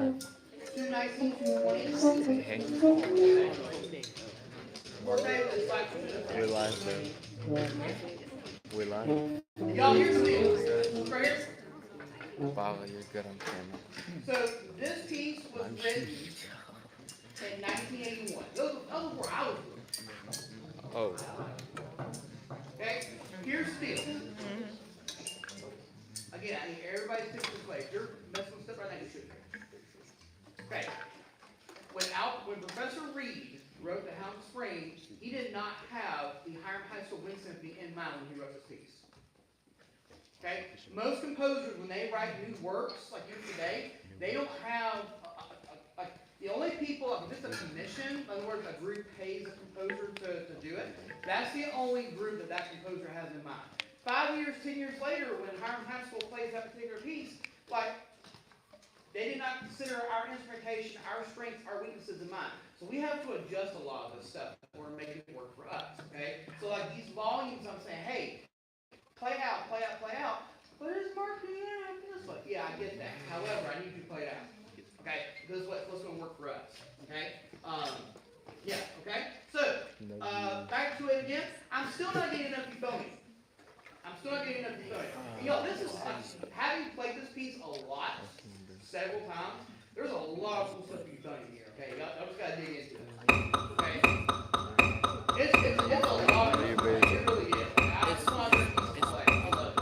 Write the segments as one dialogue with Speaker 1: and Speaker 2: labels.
Speaker 1: 219, 220.
Speaker 2: Hey,
Speaker 1: Four days, like
Speaker 2: we're live, bro. We're live.
Speaker 1: y'all, here's the deal. Look right here.
Speaker 2: Wow, you're good on camera.
Speaker 1: So this piece was written in 1981. Those were I was born.
Speaker 2: Oh,
Speaker 1: Okay? Here's the deal. Again, I need everybody to stick to this way. If you're messing with stuff right now, you shouldn't. Okay. When Professor Reed wrote The Hound of Spring, he did not have the Hiram High School Wind Symphony in mind when he wrote this piece. Okay? Most composers, when they write new works, like you today, they don't have, the only people, like just a commission, in other words, a group pays a composer to do it, that's the only group that composer has in mind. 5 years, 10 years later, when Hiram High School plays that particular piece, like, they did not consider our instrumentation, our strengths, our weaknesses in mind. So we have to adjust a lot of this stuff or make it work for us, okay? So like these volumes, I'm saying, hey, play out, play out, play out. But it's marking it this way. Yeah, I get that. However, I need you to play it out. Okay? This is what's going to work for us. Okay? Yeah, okay? So, back to it again. I'm still not getting enough euphonium. I'm still not getting enough euphonium. And y'all, this is, having played this piece a lot, several times, there's a lot of cool stuff you've done in here, okay? Y'all just gotta dig into it. Okay? It's a lot of it. It really is. I just want to this way. I love it.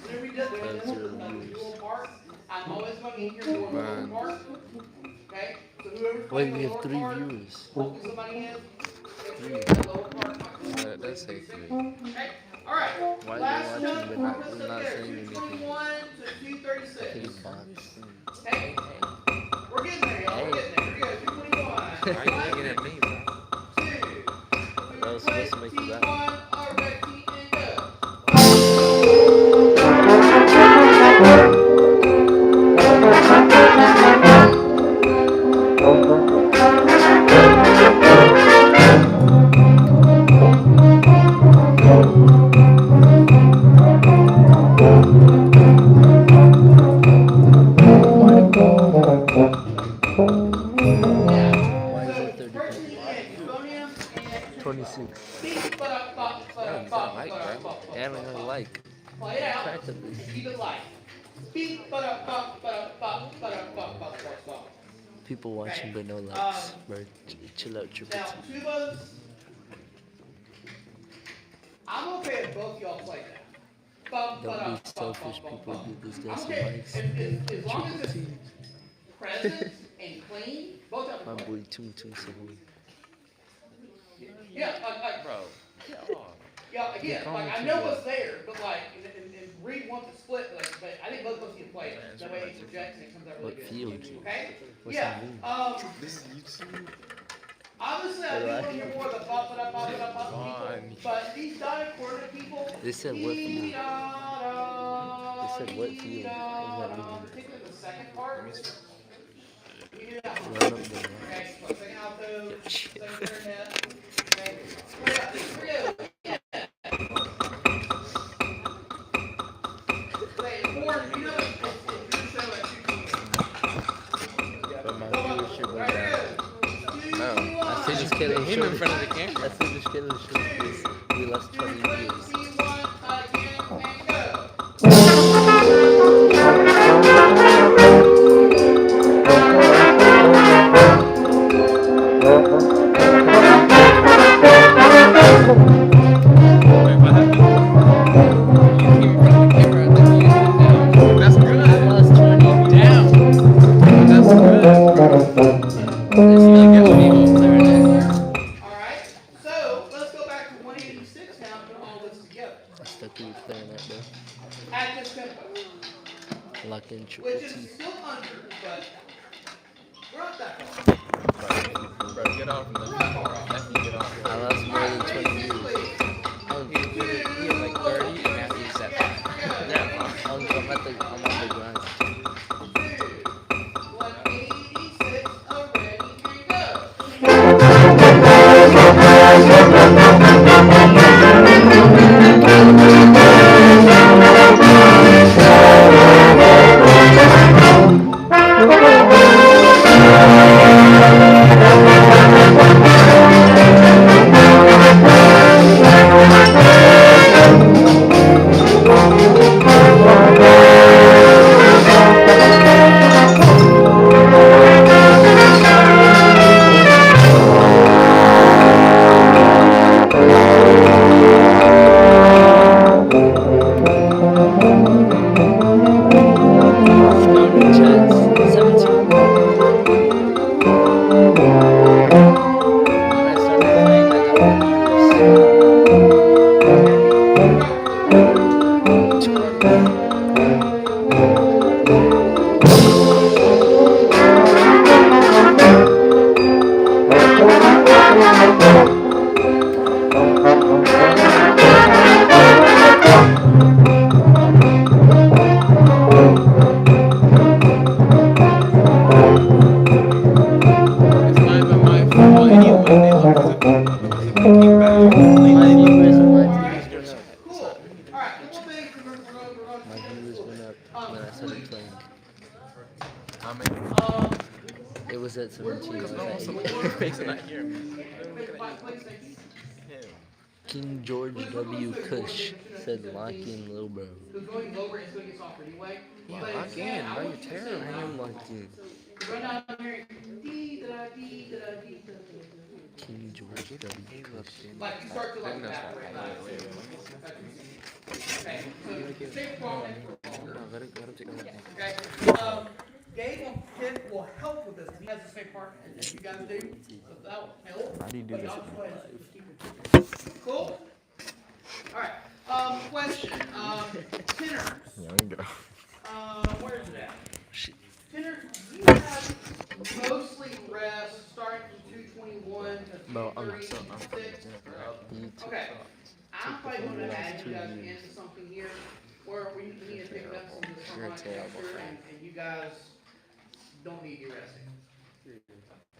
Speaker 1: Here we go. 2 8 again. 1, 2,
Speaker 2: wait, we have 3 viewers. That's safe.
Speaker 1: All right.
Speaker 2: Why
Speaker 1: Last
Speaker 2: are they watching
Speaker 1: one,
Speaker 2: but not saying anything?
Speaker 1: 221 to 236.
Speaker 2: Box.
Speaker 1: Hey, we're getting there, y'all. We're getting there. Here we go. 221.
Speaker 2: Why are you looking at me, bro?
Speaker 1: 2,
Speaker 2: I was supposed to make you laugh.
Speaker 1: 21, all ready, and go.
Speaker 2: Why is it 30 26. Damn, you got a like, bro. You haven't got a like.
Speaker 1: Play it out.
Speaker 2: Practically.
Speaker 1: Keep it light.
Speaker 2: People watching but no likes. Bro, chill out, triple
Speaker 1: Now,
Speaker 2: T.
Speaker 1: tubas. I'm okay if both y'all play that.
Speaker 2: Don't be selfish, people do this guy
Speaker 1: I'm
Speaker 2: some
Speaker 1: okay.
Speaker 2: likes.
Speaker 1: As long as it's present and clean, both of
Speaker 2: My
Speaker 1: them.
Speaker 2: boy Toon Toon Savoy.
Speaker 1: Yeah, like,
Speaker 2: Bro.
Speaker 1: yeah, again,
Speaker 2: call
Speaker 1: like
Speaker 2: me
Speaker 1: I
Speaker 2: too,
Speaker 1: know
Speaker 2: bro.
Speaker 1: what's there, but like, and Reed wants to split, like, but I think both of us can play it. That way it projects and it comes out really
Speaker 2: What
Speaker 1: good.
Speaker 2: field?
Speaker 1: Okay?
Speaker 2: What's
Speaker 1: Yeah.
Speaker 2: that mean?
Speaker 3: This is YouTube.
Speaker 1: Obviously, I do want to hear more of the
Speaker 2: Fine.
Speaker 1: people, but these dotted coordinate people.
Speaker 2: They said what field? They said what field? What does that mean?
Speaker 1: Particularly the second part. You do that one.
Speaker 2: Run up there, right?
Speaker 1: Okay, so second alto, second clarinet. Okay, here we go. Yeah. Wait, Warren, you know it's your show at 2
Speaker 2: But my
Speaker 1: p.m.
Speaker 2: viewership
Speaker 1: Right
Speaker 2: went down.
Speaker 1: here.
Speaker 2: No, I see this kid in him in front of the camera. I see this kid in the show. We lost 20 views.
Speaker 1: 21, again, and go.
Speaker 2: Wait, what happened? You came in front of the camera and then you sit down. That's good. I lost 20 down. That's good. It's like a female clarinet.
Speaker 1: Alright, so let's go back to 186 now and put all this
Speaker 2: I stuck with playing that though.
Speaker 1: at this tempo,
Speaker 2: Lock in triple
Speaker 1: which is
Speaker 2: T.
Speaker 1: still under, but we're not that far.
Speaker 3: Bro, get off of
Speaker 1: We're not far off.
Speaker 3: Definitely get off.
Speaker 2: I lost more than 20 years.
Speaker 3: He had like 30 and now he's at 5.
Speaker 2: I'm at the grind.
Speaker 1: 186, ready and go.
Speaker 2: No chance. 17. When I started playing, I
Speaker 3: It's not even my fault. Anyone they look as if it came back.
Speaker 2: my viewers went up.
Speaker 1: Cool. Alright, couple things we're going
Speaker 2: My viewers went up when I started playing.
Speaker 3: How many?
Speaker 2: It was at 17. I was
Speaker 3: No,
Speaker 2: at
Speaker 3: someone
Speaker 2: 8.
Speaker 3: makes it not hear me. Him.
Speaker 2: King George W. Kush said lock in, little bro.
Speaker 1: Because going lower is going to get softer anyway.
Speaker 3: Yeah,
Speaker 1: But
Speaker 3: lock
Speaker 1: instead,
Speaker 3: in,
Speaker 1: I
Speaker 3: bro,
Speaker 1: want
Speaker 3: you're
Speaker 1: you to
Speaker 3: terrible.
Speaker 1: sing
Speaker 2: I am locked in.
Speaker 1: Run down here. Dee da dee da dee da dee.
Speaker 2: King George W. Kush.
Speaker 1: Like you start to like
Speaker 3: Goodness,
Speaker 1: evaporate.
Speaker 3: wait.
Speaker 1: Okay, so shape wrong.
Speaker 3: No, let him take a look.
Speaker 1: Okay. Gabe will help with this. He has the same part as you guys do. So that will help.
Speaker 2: How do you do
Speaker 1: But
Speaker 2: this
Speaker 1: y'all
Speaker 2: in
Speaker 1: just go ahead
Speaker 2: real
Speaker 1: and keep it. Cool. All right. Question. Tenors.
Speaker 3: Yeah, we can get off.
Speaker 1: Where is it at?
Speaker 2: Shit.
Speaker 1: Tenors, you have mostly rest starting from 221 to
Speaker 2: Bro, I'm
Speaker 1: 236.
Speaker 2: You took
Speaker 1: Okay. I'm probably going to
Speaker 2: last
Speaker 1: add
Speaker 2: 2
Speaker 1: you guys
Speaker 2: years.
Speaker 1: into something here where we need to pick up some of the
Speaker 3: You're a
Speaker 1: sunlight
Speaker 3: terrible
Speaker 1: texture
Speaker 3: friend.
Speaker 1: and you guys don't need you resting.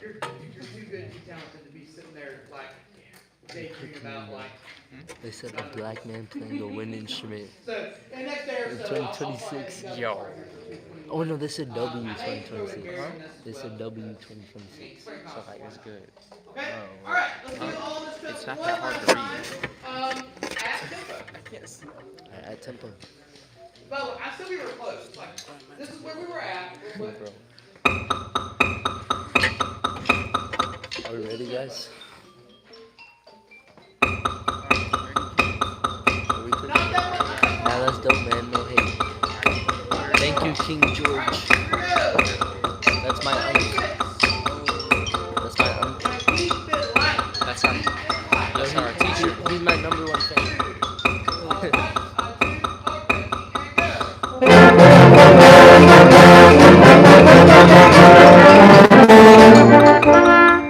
Speaker 1: You're too good, too talented to be sitting there like daydreaming about like.
Speaker 2: They said a black man playing a wind instrument.
Speaker 1: So, and next day or
Speaker 2: In
Speaker 1: so, I'll
Speaker 2: 2026,
Speaker 1: probably
Speaker 3: yo.
Speaker 2: Oh no, they said W
Speaker 1: I hate throwing
Speaker 2: 2026.
Speaker 1: Gary in this,
Speaker 2: They said
Speaker 1: but-
Speaker 2: W 2026.
Speaker 1: Spring
Speaker 3: So
Speaker 1: coffee.
Speaker 3: that was good.
Speaker 1: Okay,
Speaker 3: Oh,
Speaker 1: alright, let's do
Speaker 3: huh?
Speaker 1: all this stuff
Speaker 3: It's not
Speaker 1: one
Speaker 3: that hard
Speaker 1: last
Speaker 3: to
Speaker 1: time. At tempo.
Speaker 3: Yes.
Speaker 2: At tempo.
Speaker 1: By the way, I said we were close, like, this is where we were at, real quick.
Speaker 2: Bro. Are we ready, guys? Are we
Speaker 1: Not
Speaker 2: cooking?
Speaker 1: that one, not that
Speaker 2: Nah, that's dope, man. No hate. Thank you, King George.
Speaker 1: one. Here we go.
Speaker 2: That's my uncle.
Speaker 1: 26.
Speaker 2: That's my uncle.
Speaker 1: Now keep it light.
Speaker 3: That's our,
Speaker 1: Keep it light.
Speaker 3: that's our teacher.
Speaker 2: He's my number one fan.
Speaker 1: One, two,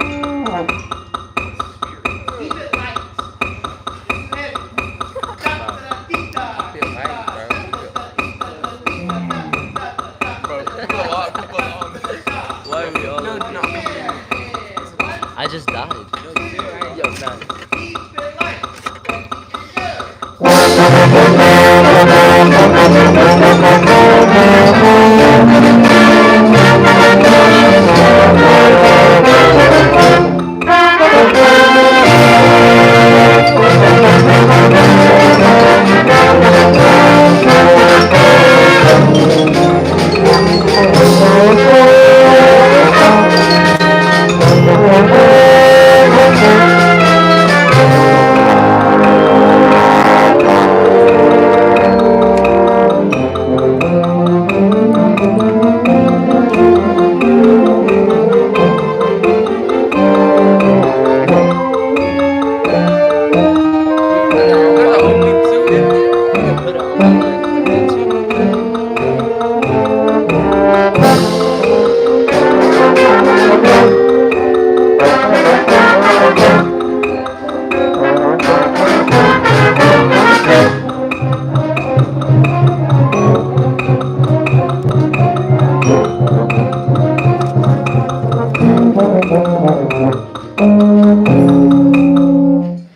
Speaker 1: ready, and go. Keep it light. It's heavy. Da-da-da-dee-da.
Speaker 3: Keep it light, bro. Bro, people along.
Speaker 2: Why are we all?
Speaker 3: No, no.
Speaker 2: I just died. Yo, nah.
Speaker 1: Keep it light. Ready, and go.
Speaker 3: There's a whole beat too in there.
Speaker 2: Put it on YouTube.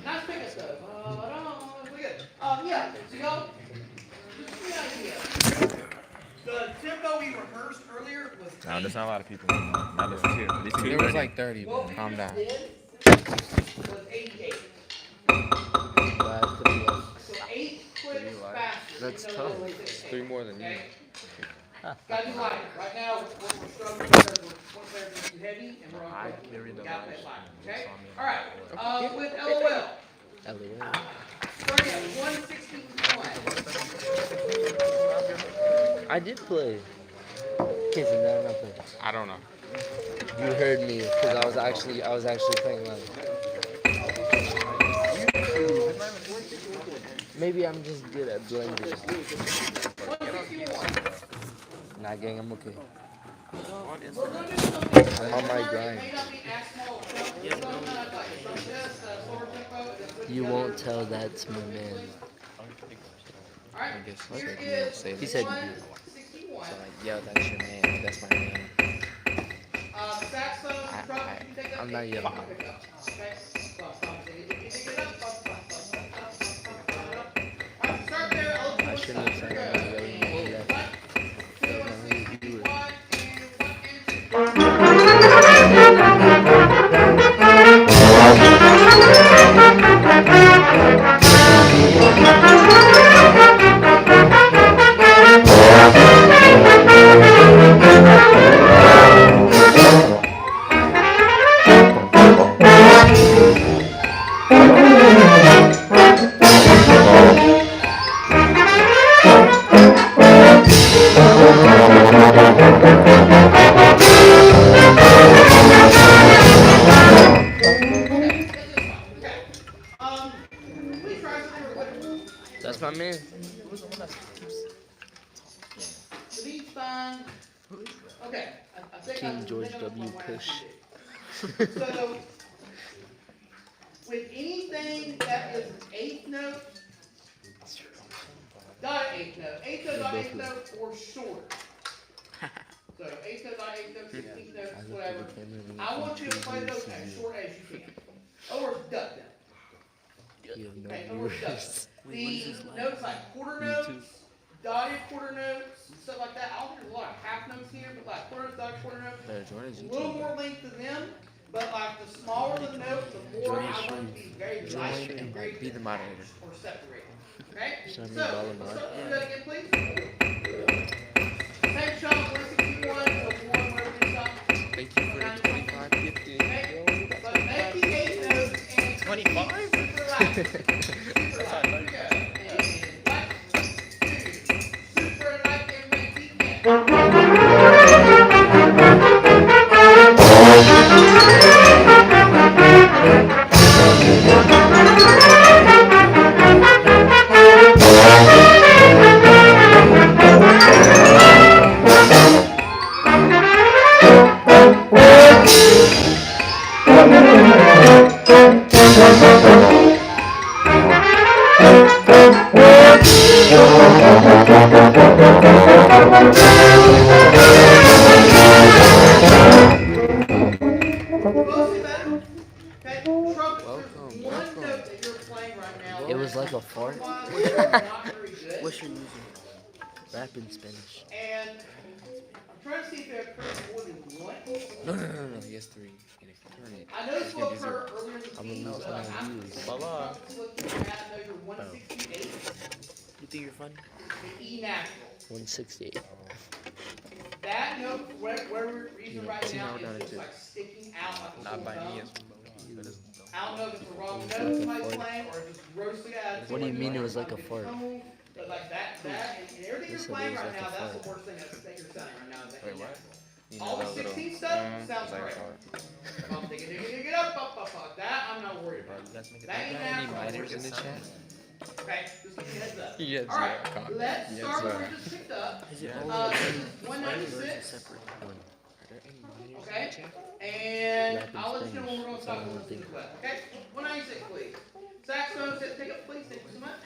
Speaker 1: Nice pickup though. Pretty good. Yeah, so y'all, just give me an idea. The tempo we rehearsed earlier was
Speaker 3: No, there's not a lot of people. Not this two. These two.
Speaker 4: There was like 30,
Speaker 1: what
Speaker 4: but
Speaker 1: we
Speaker 4: calm
Speaker 1: just
Speaker 4: down.
Speaker 1: did was 88.
Speaker 2: Last 3 left.
Speaker 1: So 8 clicks faster.
Speaker 2: That's
Speaker 1: even though
Speaker 2: tough.
Speaker 1: it only takes 8,
Speaker 4: 3 more than you.
Speaker 1: okay? Gotta do lighter. Right now, we're struggling because one player's too heavy and we're on quick. We gotta play lighter, okay? Alright, with LOL.
Speaker 2: LOL.
Speaker 1: Starting at 161.
Speaker 2: I did play. Kids and that not play.
Speaker 4: I don't know.
Speaker 2: You heard me because I was actually playing live. Maybe I'm just good at blending.
Speaker 1: 161.
Speaker 2: Nah, gang, I'm okay.
Speaker 1: We're gonna do something.
Speaker 2: I'm on my grind.
Speaker 1: It may not be as small as jump. We're gonna like from this, slower tempo, and then flip
Speaker 2: You
Speaker 1: the other.
Speaker 2: won't tell that's my man.
Speaker 1: Alright,
Speaker 4: I guess
Speaker 1: here
Speaker 4: like, you don't
Speaker 1: is
Speaker 4: say that.
Speaker 2: He said you did.
Speaker 1: 161.
Speaker 4: So like, yo, that's your man. That's my man.
Speaker 1: Saxophone, drum, you can take that.
Speaker 2: I'm not yelling.
Speaker 1: Okay? If you pick it up, Alright, start there. I'll do
Speaker 2: I
Speaker 1: one
Speaker 2: shouldn't have
Speaker 1: side.
Speaker 2: said
Speaker 1: Here
Speaker 2: that.
Speaker 1: we go.
Speaker 2: You left.
Speaker 1: One, two,
Speaker 2: That's not how you do it.
Speaker 1: 161, and 1 and 2. Please try something real quick.
Speaker 2: That's my man.
Speaker 1: The beat's fine. Okay, I think
Speaker 2: King
Speaker 1: I
Speaker 2: George
Speaker 1: think I know
Speaker 2: W.
Speaker 1: what
Speaker 2: Push.
Speaker 1: I did. So, with anything that is an eighth note, dot eighth note, dot eighth note, or shorter. So eighth note, dot eighth note, 16th note,
Speaker 2: I looked
Speaker 1: whatever.
Speaker 2: at the camera and
Speaker 1: I want you to
Speaker 2: two
Speaker 1: play those
Speaker 2: voices.
Speaker 1: as short as you can. Or duck them.
Speaker 2: You have no
Speaker 1: Okay, or duck
Speaker 2: viewers.
Speaker 1: The notes like quarter notes, dotted quarter notes, stuff like that. I don't think there's a lot of half notes here, but like quarter notes, dotted quarter notes.
Speaker 2: Better join us,
Speaker 1: A little
Speaker 2: YouTube.
Speaker 1: more length to them, but like the smaller the note, the more
Speaker 2: Join
Speaker 1: I
Speaker 2: us,
Speaker 1: want it to be very
Speaker 2: Join
Speaker 1: light and
Speaker 2: and
Speaker 1: very
Speaker 4: Be the moderator.
Speaker 1: or separated. Okay?
Speaker 2: Should I
Speaker 1: So,
Speaker 2: be balling
Speaker 1: let's
Speaker 2: hard?
Speaker 1: start do that again, please. Same shot, 161, so 1, whatever you shot.
Speaker 4: Thank you for the 25.50.
Speaker 1: Okay? But make the eighth notes and
Speaker 3: 25?
Speaker 1: super light. Super light. Here we go. And 1, 2, super light and make the end. Close better. Okay, trumpet,
Speaker 4: Welcome,
Speaker 1: there's one
Speaker 4: welcome.
Speaker 1: note that you're playing right now.
Speaker 2: It was like a fart.
Speaker 1: While it's not very good.
Speaker 2: What's your music? Rap in Spanish.
Speaker 1: And I'm trying to see if it occurs more than one.
Speaker 4: No. He has 3. And if you turn it,
Speaker 1: I know this will occur earlier in the
Speaker 2: I'm
Speaker 1: season,
Speaker 2: gonna
Speaker 1: but
Speaker 2: lose
Speaker 1: I'm
Speaker 2: my views.
Speaker 3: Voila.
Speaker 1: looking at, I know you're 168,
Speaker 4: You think you're funny?
Speaker 1: the E natural.
Speaker 2: 168.
Speaker 1: That note, for whatever reason right
Speaker 4: See,
Speaker 1: now,
Speaker 4: now we're down
Speaker 1: is just
Speaker 4: to
Speaker 1: like sticking out like a
Speaker 3: Not
Speaker 1: sore
Speaker 3: by me.
Speaker 1: thumb.
Speaker 3: It's but it's
Speaker 1: I don't know if it's the wrong note somebody's playing or just grossly out of
Speaker 2: What do you
Speaker 1: tune,
Speaker 2: mean it
Speaker 1: or
Speaker 2: was like a
Speaker 1: it's
Speaker 2: fart?
Speaker 1: tone, But like that, and everything
Speaker 2: Yes,
Speaker 1: you're
Speaker 2: it
Speaker 1: playing
Speaker 2: is
Speaker 1: right
Speaker 2: like a
Speaker 1: now, that's
Speaker 2: fart.
Speaker 1: the worst thing that you're sounding right now. Is that
Speaker 3: Wait,
Speaker 1: E
Speaker 3: what?
Speaker 1: natural.
Speaker 3: You
Speaker 1: All the
Speaker 3: those little,
Speaker 1: 16 stuff sounds
Speaker 3: like
Speaker 1: great.
Speaker 3: hard.
Speaker 1: Dig it, up. That I'm not worried
Speaker 3: Bro,
Speaker 1: about.
Speaker 3: you guys make it
Speaker 1: That
Speaker 3: that
Speaker 1: ain't
Speaker 3: bad?
Speaker 4: Any
Speaker 1: natural.
Speaker 4: minors in the chat?
Speaker 1: Okay, just give you a heads up.
Speaker 4: Yes,
Speaker 1: All right,
Speaker 4: sir. Copy.
Speaker 1: let's
Speaker 4: Yes,
Speaker 1: start where
Speaker 4: sir.
Speaker 1: we just picked up.
Speaker 4: Is it
Speaker 1: This is 196.
Speaker 4: separate? Are there any minors
Speaker 1: Okay,
Speaker 4: in the chat?
Speaker 1: and I'll let you know when we're gonna stop listening as well. Okay, 196, please. Saxophone, take up, please. Thank you so much.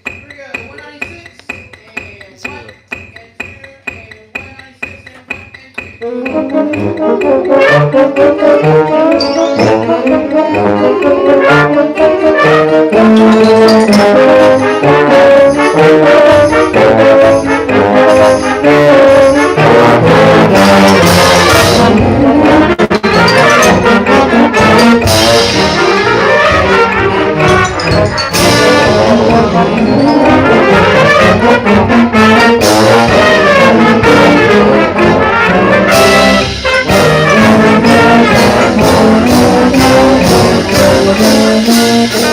Speaker 1: Here we go. 196 and 1 and 2 and 196 and 1 and 2.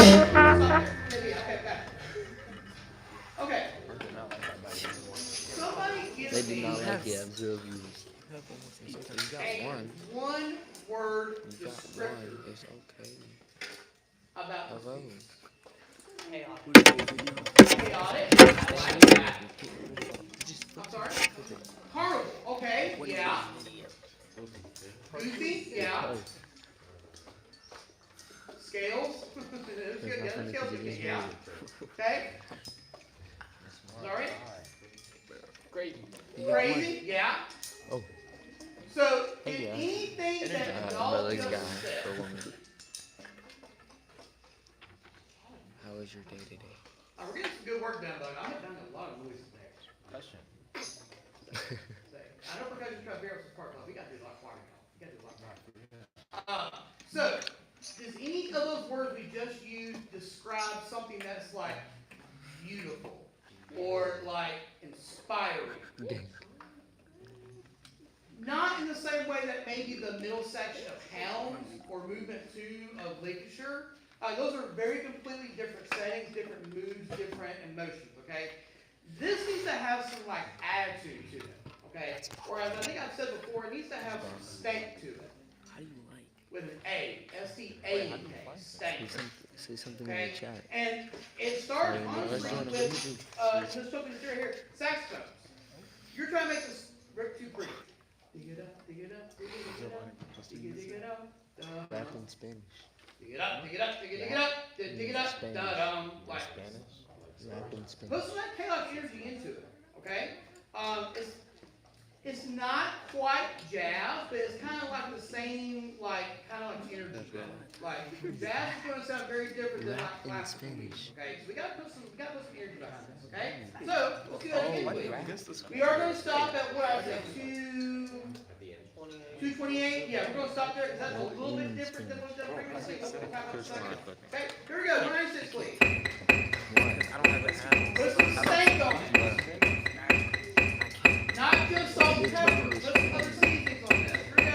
Speaker 1: Maybe, okay, got it. Okay. Somebody give
Speaker 4: They do
Speaker 1: me
Speaker 4: not like the zero views. You got
Speaker 1: a
Speaker 4: one.
Speaker 1: one-word
Speaker 4: You got
Speaker 1: descriptor
Speaker 4: one. It's okay.
Speaker 1: about this
Speaker 4: Hello.
Speaker 1: piece. Chaotic. I like that. I'm sorry? Horrible. Okay, yeah. Goofy, yeah. Scales. That's good. Yeah, the scales are good. Yeah. Okay. Sorry.
Speaker 2: Great.
Speaker 4: You got one.
Speaker 1: Crazy, yeah.
Speaker 4: Oh.
Speaker 1: So,
Speaker 4: Hey,
Speaker 1: did
Speaker 4: yeah.
Speaker 1: anything that y'all
Speaker 4: Umbrellas
Speaker 1: just
Speaker 4: guy for
Speaker 1: said,
Speaker 4: woman. How was your day today?
Speaker 1: we're getting some good work done, but I have done a lot of noise today. I know because you try to bear with the park club, we gotta do a lot of farming, y'all. We gotta do a lot of farming. So, does any of those words we just used describe something that's like beautiful or like inspiring? Not in the same way that maybe the middle section of Hounds or movement 2 of Lancashire. Those are very completely different settings, different moods, different emotions, okay? This needs to have some like attitude to it, okay? Or as I think I've said before, it needs to have some stank to it.
Speaker 4: How do you like?
Speaker 1: With an A, S-T-A-N-K, stank.
Speaker 4: Say something
Speaker 1: Okay?
Speaker 4: in the chat.
Speaker 1: And it starts
Speaker 4: Let's
Speaker 1: honestly
Speaker 4: join a
Speaker 1: with, just talking to here, saxophones. You're trying to make this Rick too pretty. Dig it up, dig it up, dig it up, dig it, dig it up.
Speaker 4: Rap in Spanish.
Speaker 1: Dig it up, dig it up, dig it, dig it up, dig it up, da-dum, like.
Speaker 4: Rap in Spanish.
Speaker 1: Put some of that chaos energy into it, okay? It's not quite jazz, but it's kind of like the same, like, kind of like energy. Like, jazz is going to sound very different than like classical music, okay? So we got to put some energy behind this, okay? So, let's do that again, please. We are going to stop at what I said, 228. Yeah, we're going to stop there because that's a little bit different than what we did previously. Okay, here we go. 196, please. Put some stank on it. Not just salt and pepper. Put some other seasonings on this. Here we go.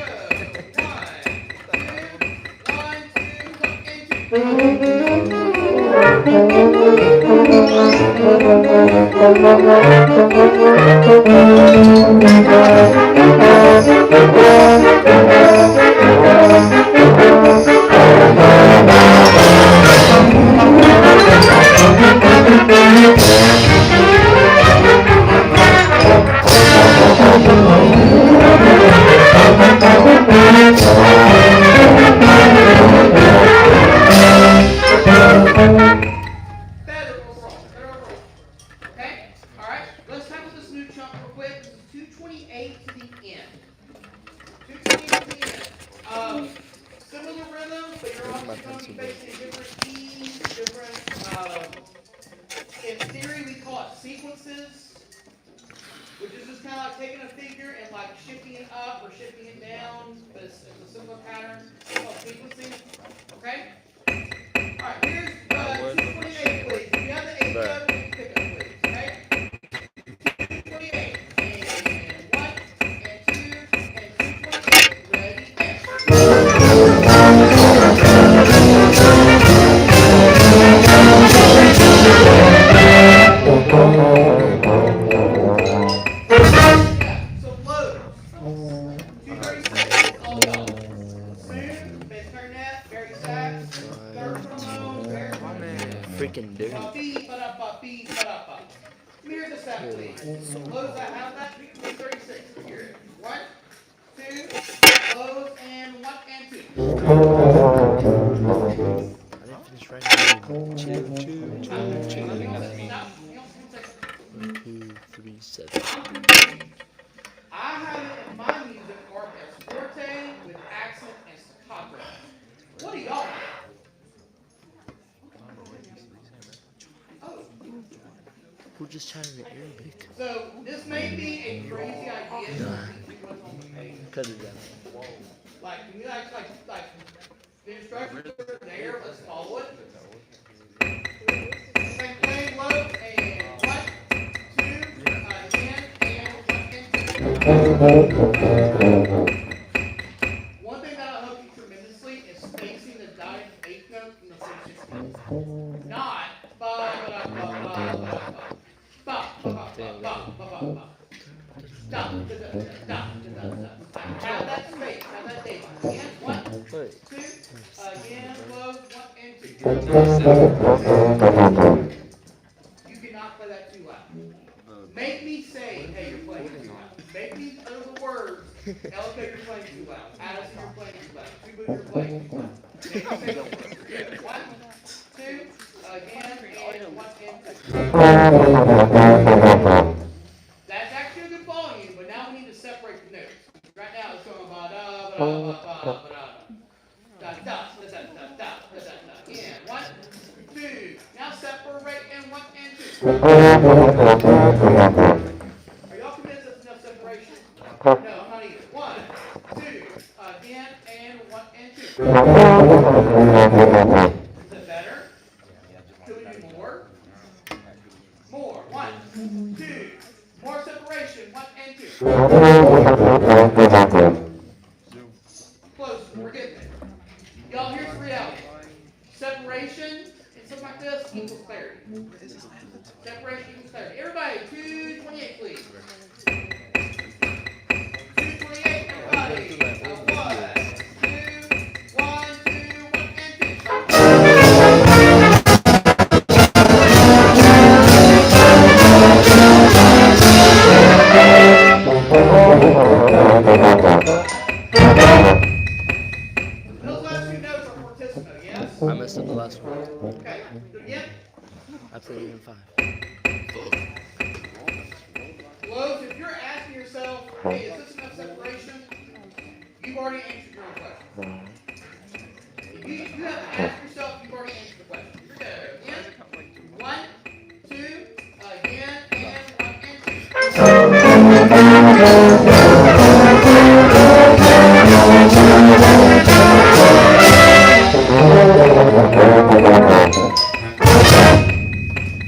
Speaker 1: 1, 2, 228 to the end. 228 to the end. Similar rhythms, but you're also going to be facing different keys, different, in theory we call it sequences, which is just kind of like taking a figure and like shifting it up or shifting it down, but it's a similar pattern. It's called sequencing, okay? Alright, here's 228, please. If you have the 8 note, pick up, please, okay? 228, and 1, and 2, and 228, ready, and... Yeah, so load. 236, all y'all. Soon, bass clarinet, Barry sax, third trombone, Barry trombone.
Speaker 4: getting dirty.
Speaker 1: Ba-dee-ba-da-ba-bee-ba-da-ba. Mirror the step, please. Close that, have that, 36. Here it is. 1, 2, close, and 1, and 2.
Speaker 4: I didn't finish writing. Two, three, 7.
Speaker 1: I have it in my music marked as forte with accent and staccato. What do y'all have? Oh.
Speaker 4: We're just chatting in Arabic.
Speaker 1: So this may be a crazy idea. What's on the page.
Speaker 4: Cut it down.
Speaker 1: Like, can you like the instructions are there, let's follow it. Same plane load, and 1, 2, again, and 1, and 2. One thing that'll help you tremendously is spacing the ninth, eighth note from the same 6 notes. Not ba ba ba ba ba ba ba ba ba ba ba ba. Stop. Have that space, have that date. Again, 1, 2, again, close, 1, and 2. You cannot play that too loud. Make me say, hey, you're playing too loud. Make me utter the words, elevate, you're playing too loud. Addison, you're playing too loud. Tubu, you're playing too loud. Make me say those words. Good. 1, 2, again, and 1, and 2. That's actually a good volume, but now we need to separate the notes. Right now it's going ba da ba da ba ba da da da da da da da da da. Again, 1, 2. Now separate and 1 and 2. Are y'all convinced that's enough separation? No, I'm not either. 1, 2. Again and 1 and 2. Is it better? Can we do more? More. 1, 2. More separation, 1 and 2. Close, we're getting there. Y'all, here's the reality. Separation and something like this equals clarity. Separation equals clarity. Everybody, 228, please. 228, everybody. 1, 2, 1, 2, 1, and 2. Those last 2 notes are fortissimo, yes?
Speaker 4: I messed up the last one.
Speaker 1: Okay, do it again.
Speaker 4: I played it in 5.
Speaker 1: Lowe's, if you're asking yourself, hey, is this enough separation? You've already answered your own question. If you have to ask yourself, you've already answered the question. You're good. Again, 1, 2, again, and 1 and 2.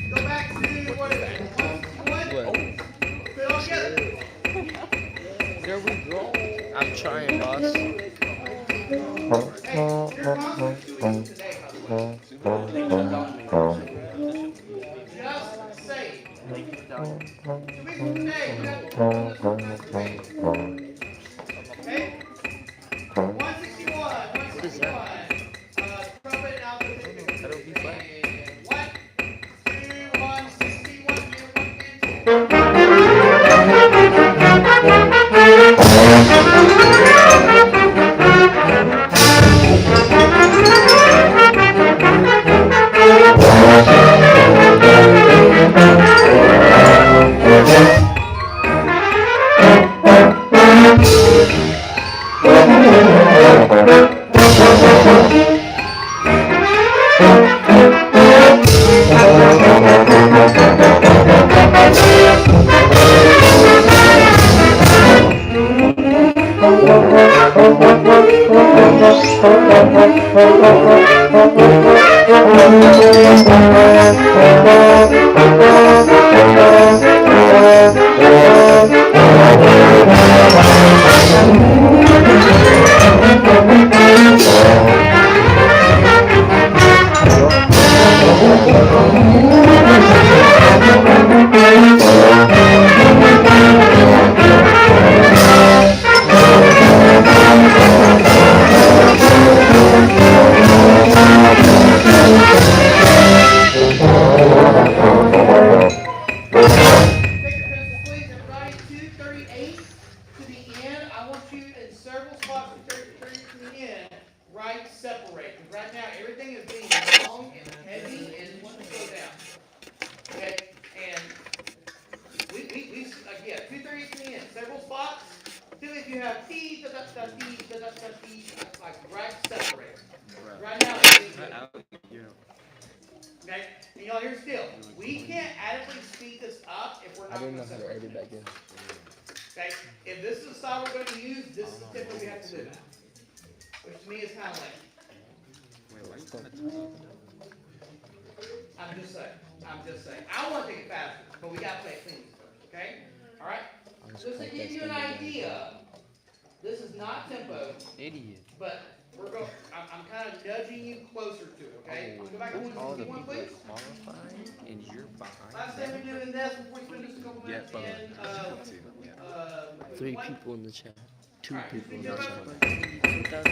Speaker 1: Go back to, what is that? 1, 1. Put it all together.
Speaker 4: There we go. I'm trying, boss.
Speaker 1: Hey, your concert 2 weeks today, by the way. Just say. 2 weeks from today, we have to do this one night today. Okay? 161, 161. Trumpet and alto.
Speaker 4: That'll be fun.
Speaker 1: 1, 2, 161, and 1. And y'all hear still, we can't adequately speed this up if we're
Speaker 4: I
Speaker 1: not
Speaker 4: didn't know
Speaker 1: gonna
Speaker 4: how to
Speaker 1: separate
Speaker 4: edit back
Speaker 1: minutes.
Speaker 4: then.
Speaker 1: Okay, if this is the style we're gonna use, this is the tip that we have to do now. Which to me is kinda lame. I'm just saying. I wanna take it faster, but we gotta play it clean first, okay? Alright? Just to give you an idea, this is not tempo,
Speaker 4: Idiot.
Speaker 1: but I'm kinda nudging you closer to it, okay? Go back to
Speaker 4: All the
Speaker 1: 161,
Speaker 4: people
Speaker 1: please.
Speaker 4: that qualified and you're behind.
Speaker 1: Last time we did in this, before we spend just a couple minutes in,
Speaker 4: Three
Speaker 1: what?
Speaker 4: people in the chat. Two
Speaker 1: Alright,
Speaker 4: people in
Speaker 1: just
Speaker 4: the
Speaker 1: think
Speaker 4: chat.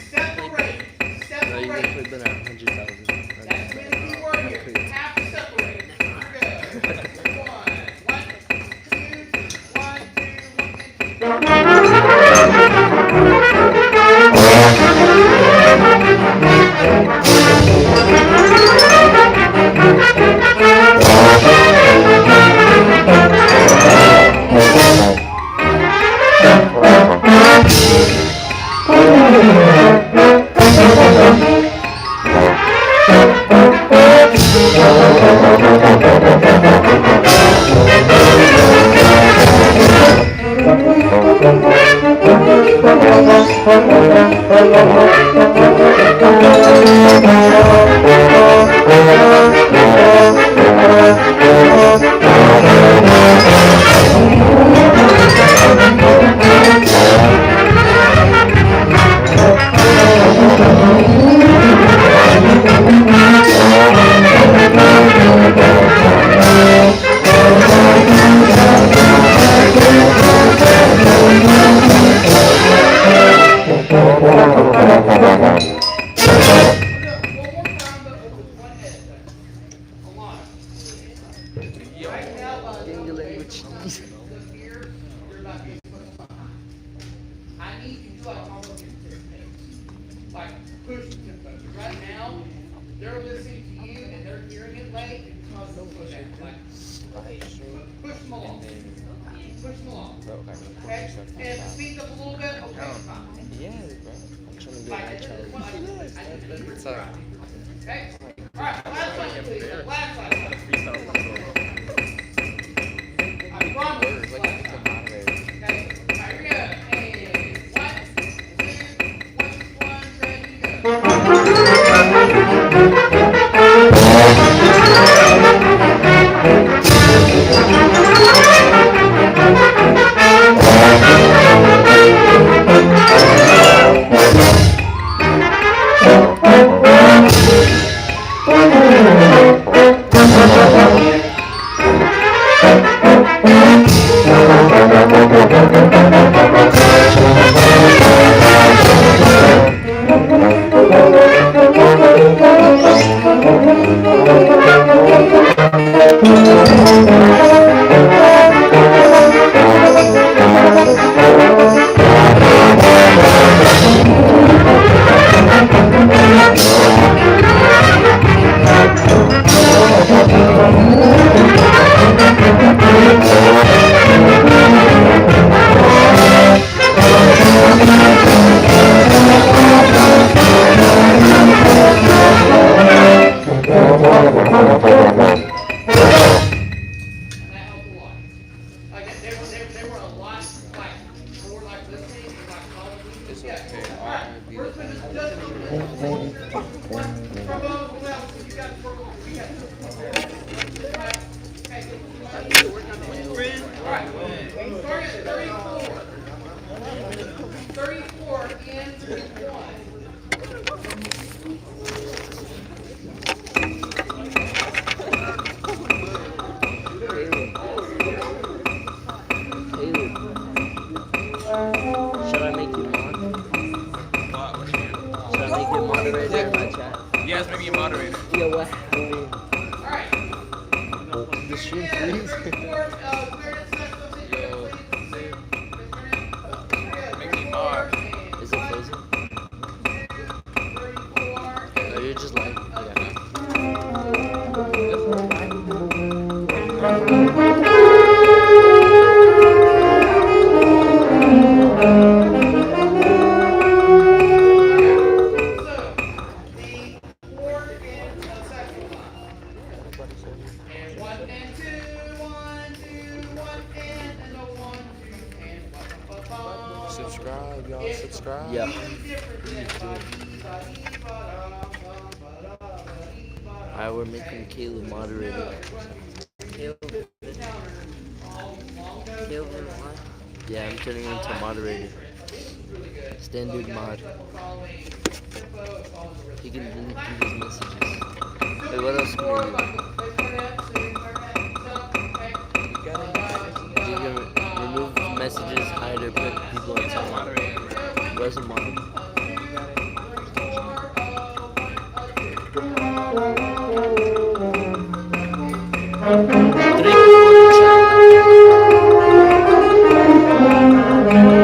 Speaker 1: Separate,
Speaker 4: No, you can
Speaker 1: separate.
Speaker 4: put that at 100,000.
Speaker 1: That's the key word here. You have to separate. Here we go. I need you to like almost like push the tempo. Right now, they're listening to you and they're hearing it late and it's causing them to slow down. Like push them along. Push them along. Okay? And if it speeds up a little bit, okay, it's fine.
Speaker 4: Yeah, bro. I'm trying to do
Speaker 1: Like,
Speaker 4: my
Speaker 1: this is what
Speaker 4: challenge.
Speaker 1: I need.
Speaker 4: It's like,
Speaker 1: Okay? Alright, last slide, please. Last slide. I promise.
Speaker 4: it's like
Speaker 1: last
Speaker 4: the
Speaker 1: slide.
Speaker 4: moderator.
Speaker 1: Okay? Alright, here we go. And 1, 2, 1, 34 in 1.
Speaker 4: Should I make you mod? Should I make you moderator in my chat?
Speaker 3: Yes, maybe a moderator.
Speaker 4: Yo, what happened?
Speaker 1: Alright.
Speaker 4: The stream
Speaker 1: Yeah,
Speaker 4: freeze?
Speaker 3: Make me mod.
Speaker 4: Is it frozen? Or you're just like, yeah. Alright, we're making Caleb moderator.
Speaker 5: Caleb. Caleb and what?
Speaker 4: Yeah, I'm turning him into moderator. Standard mod. He can delete these messages. Hey, what else can we do? You can remove messages, hide or put people in timeout. Where's a mod?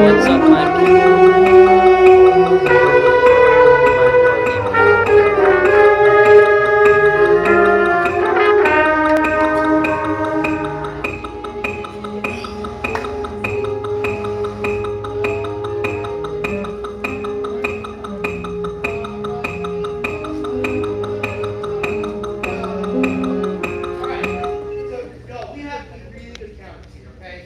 Speaker 4: What's up, my
Speaker 1: Alright, so, y'all, we have some really good counters here, okay?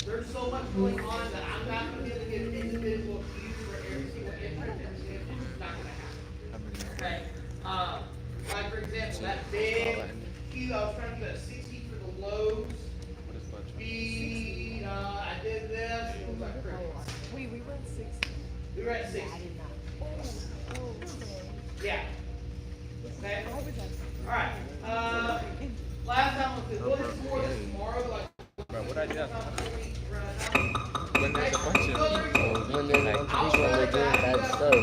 Speaker 1: There's so much going on that I'm not gonna be able to give individual cues for every single entrant, it's not gonna happen. Okay, like for example, that big cue, I was trying to get a 60 for the lows. Speed, I did this, and it was like crazy.
Speaker 6: We went 60.
Speaker 1: We were at 60. Yeah. Okay. Alright, last time was this, we'll explore this tomorrow, like.
Speaker 3: Bro, what I do?
Speaker 1: When
Speaker 3: When there's a bunch of people.
Speaker 4: when there's a bunch of people and they're doing bad stuff.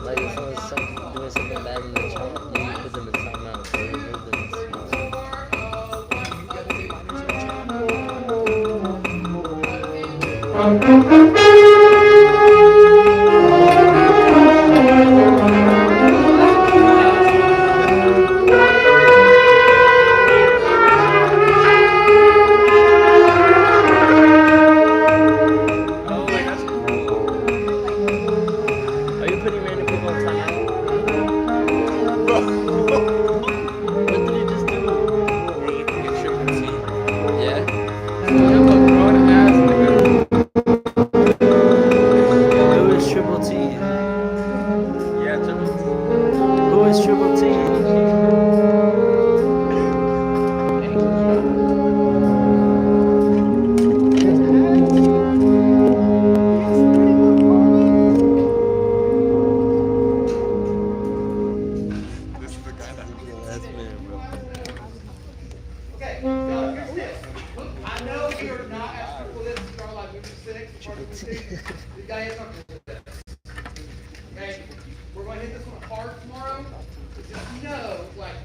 Speaker 4: Like if someone's doing something bad in the chat, you put them in timeout. So you remove them.
Speaker 3: Oh, like that's cool.
Speaker 4: Are you putting random people in timeout? What did you just do?
Speaker 3: Or you can get triple T.
Speaker 4: Yeah?
Speaker 3: You have a grown ass nigga.
Speaker 4: Who is Triple T?
Speaker 3: Yeah, triple T.
Speaker 4: Who is Triple T?
Speaker 3: This is the guy that.
Speaker 4: That's me, bro.
Speaker 1: Okay, now here's this. Look, I know you're not as quick with this, you're like moving 6, part of the 2. The guy is not with this. Okay, we're gonna hit this one hard tomorrow, but just know, like,